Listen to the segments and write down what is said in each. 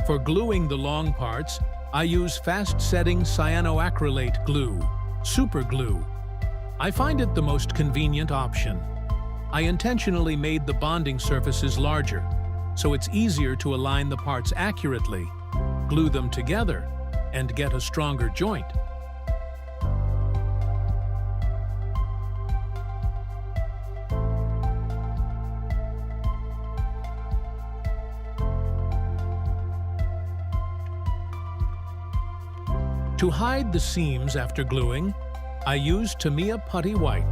For gluing the long parts, I use fast-setting cyanoacrylate glue, super glue. I find it the most convenient option. I intentionally made the bonding surfaces larger, so it's easier to align the parts accurately, glue them together, and get a stronger joint. To hide the seams after gluing, I use Tamiya putty white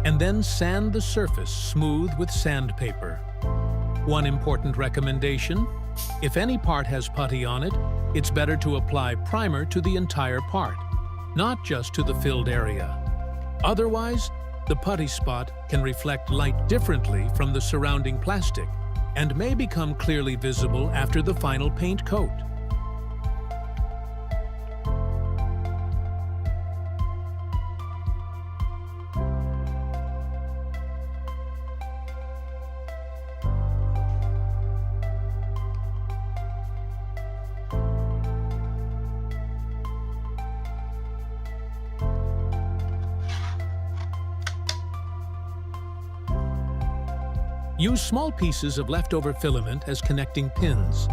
and then sand the surface smooth with sandpaper. One important recommendation: if any part has putty on it, it's better to apply primer to the entire part, not just to the filled area. Otherwise, the putty spot can reflect light differently from the surrounding plastic and may become clearly visible after the final paint coat. Use small pieces of leftover filament as connecting pins.